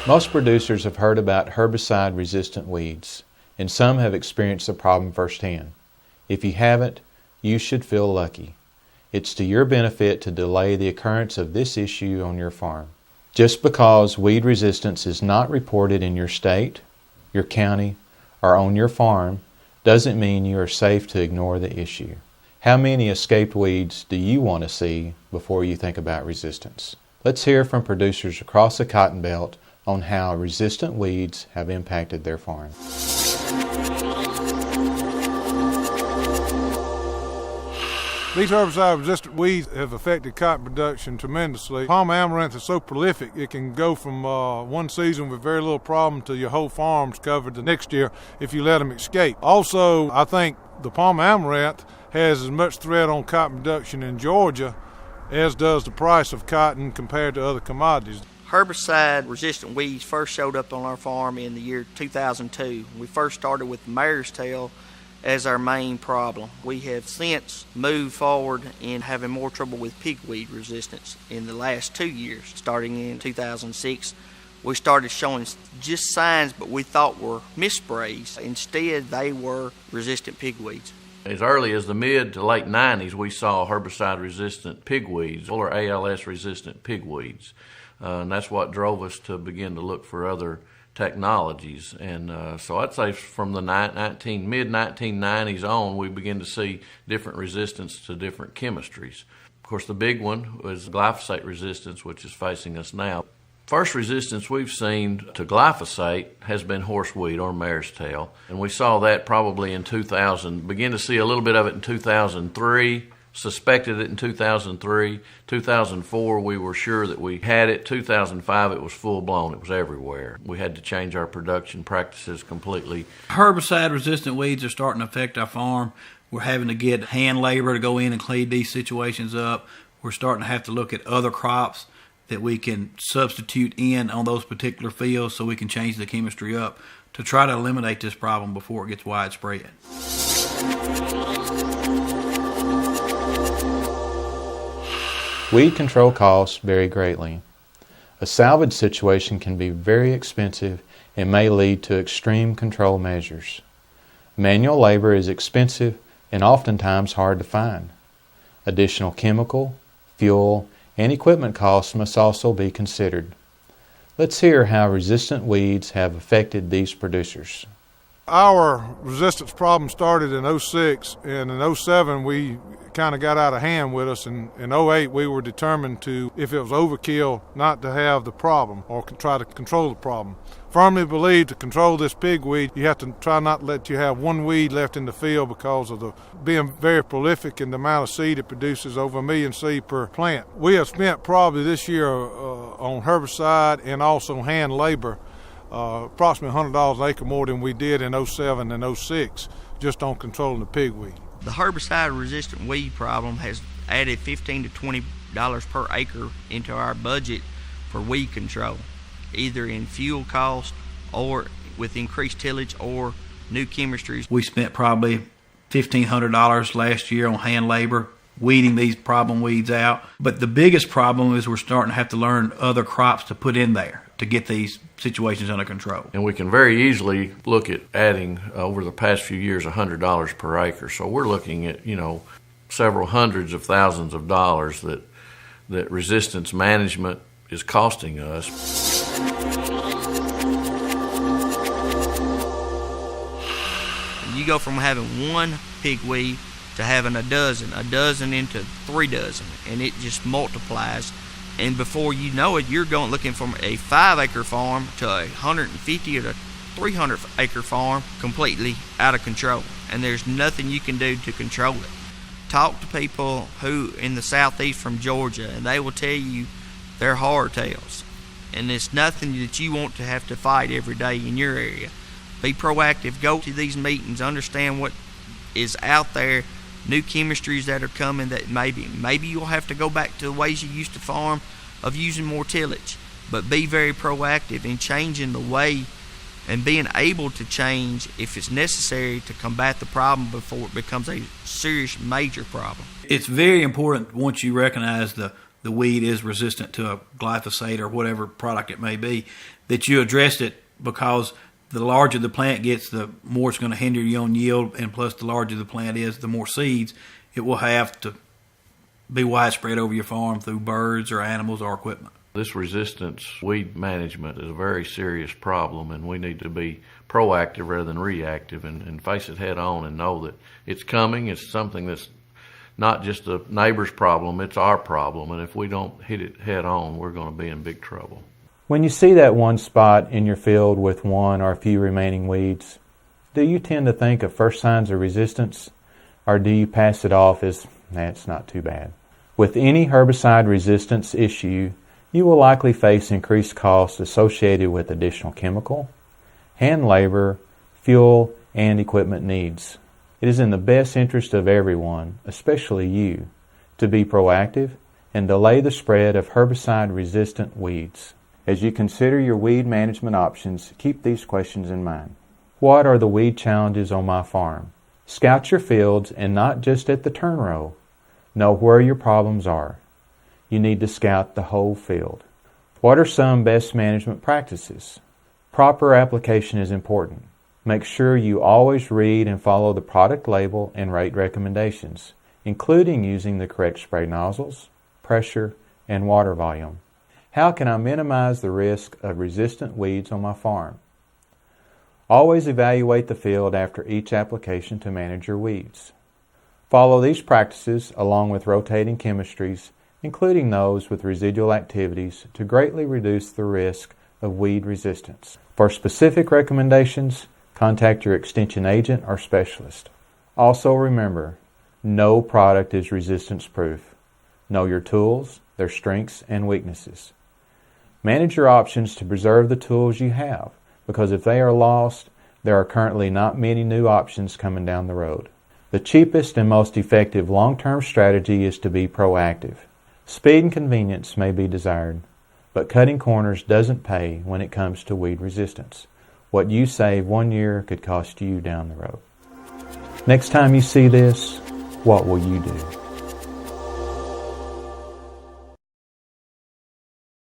Most producers have heard about herbicide-resistant weeds, and some have experienced the problem firsthand. If you haven't, you should feel lucky. It's to your benefit to delay the occurrence of this issue on your farm. Just because weed resistance is not reported in your state, your county, or on your farm doesn't mean you are safe to ignore the issue. How many escaped weeds do you want to see before you think about resistance? Let's hear from producers across the Cotton Belt on how resistant weeds have impacted their farm. These herbicide-resistant weeds have affected cotton production tremendously. Palm amaranth is so prolific, it can go from one season with very little problem to your whole farm's covered the next year if you let them escape. Also, I think the palm amaranth has as much threat on cotton production in Georgia as does the price of cotton compared to other commodities. Herbicide-resistant weeds first showed up on our farm in the year 2002. We first started with mare's tail as our main problem. We have since moved forward in having more trouble with pigweed resistance in the last 2 years. Starting in 2006, we started showing just signs but we thought were missprays. Instead, they were resistant pigweeds. As early as the mid to late 90s, we saw herbicide-resistant pigweeds or ALS-resistant pigweeds. And that's what drove us to begin to look for other technologies. And so I'd say from the mid-1990s on, we begin to see different resistance to different chemistries. Of course, the big one was glyphosate resistance, which is facing us now. First resistance we've seen to glyphosate has been horseweed or mare's tail. And we saw that probably in 2000, begin to see a little bit of it in 2003, suspected it in 2003. 2004, we were sure that we had it. 2005, it was full-blown. It was everywhere. We had to change our production practices completely. Herbicide-resistant weeds are starting to affect our farm. We're having to get hand labor to go in and clean these situations up. We're starting to have to look at other crops that we can substitute in on those particular fields so we can change the chemistry up to try to eliminate this problem before it gets widespread. Weed control costs vary greatly. A salvage situation can be very expensive and may lead to extreme control measures. Manual labor is expensive and oftentimes hard to find. Additional chemical, fuel, and equipment costs must also be considered. Let's hear how resistant weeds have affected these producers. Our resistance problem started in 06, and in 07 we kind of got out of hand with us. In 08 we were determined to, if it was overkill, not to have the problem or try to control the problem. Firmly believe to control this pigweed, you have to try not to let you have one weed left in the field because of the being very prolific in the amount of seed it produces, over 1 million seed per plant. We have spent probably this year on herbicide and also hand labor approximately $100 an acre more than we did in 07 and 06 just on controlling the pigweed. The herbicide-resistant weed problem has added $15 to $20 per acre into our budget for weed control, either in fuel cost or with increased tillage or new chemistries. We spent probably $1,500 last year on hand labor, weeding these problem weeds out. But the biggest problem is we're starting to have to learn other crops to put in there to get these situations under control. And we can very easily look at adding, over the past few years, $100 per acre. So we're looking at, several hundreds of thousands of dollars that resistance management is costing us. You go from having one pigweed to having a dozen into 3 dozen, and it just multiplies. And before you know it, you're going looking from a 5-acre farm to a 150 or to 300-acre farm completely out of control. And there's nothing you can do to control it. Talk to people who in the southeast from Georgia, and they will tell you they're hardtails. And it's nothing that you want to have to fight every day in your area. Be proactive. Go to these meetings. Understand what is out there. New chemistries that are coming that maybe you'll have to go back to the ways you used to farm of using more tillage. But be very proactive in changing the way and being able to change if it's necessary to combat the problem before it becomes a serious major problem. It's very important once you recognize the the weed is resistant to a glyphosate or whatever product it may be, that you addressed it, because the larger the plant gets, the more it's going to hinder your own yield, and plus the larger the plant is, the more seeds it will have to be widespread over your farm through birds or animals or equipment. This resistance weed management is a very serious problem, and we need to be proactive rather than reactive and face it head on and know that it's coming. It's something that's not just a neighbor's problem, it's our problem, and if we don't hit it head on, we're going to be in big trouble. When you see that one spot in your field with one or a few remaining weeds, do you tend to think of first signs of resistance, or do you pass it off as, it's not too bad? With any herbicide resistance issue, you will likely face increased costs associated with additional chemical, hand labor, fuel, and equipment needs. It is in the best interest of everyone, especially you, to be proactive and delay the spread of herbicide-resistant weeds. As you consider your weed management options, keep these questions in mind. What are the weed challenges on my farm? Scout your fields, and not just at the turn row. Know where your problems are. You need to scout the whole field. What are some best management practices? Proper application is important. Make sure you always read and follow the product label and rate recommendations, including using the correct spray nozzles, pressure, and water volume. How can I minimize the risk of resistant weeds on my farm? Always evaluate the field after each application to manage your weeds. Follow these practices along with rotating chemistries, including those with residual activities, to greatly reduce the risk of weed resistance. For specific recommendations, contact your extension agent or specialist. Also remember, no product is resistance proof. Know your tools, their strengths and weaknesses. Manage your options to preserve the tools you have, because if they are lost, there are currently not many new options coming down the road. The cheapest and most effective long-term strategy is to be proactive. Speed and convenience may be desired, but cutting corners doesn't pay when it comes to weed resistance. What you save 1 year could cost you down the road. Next time you see this, what will you do?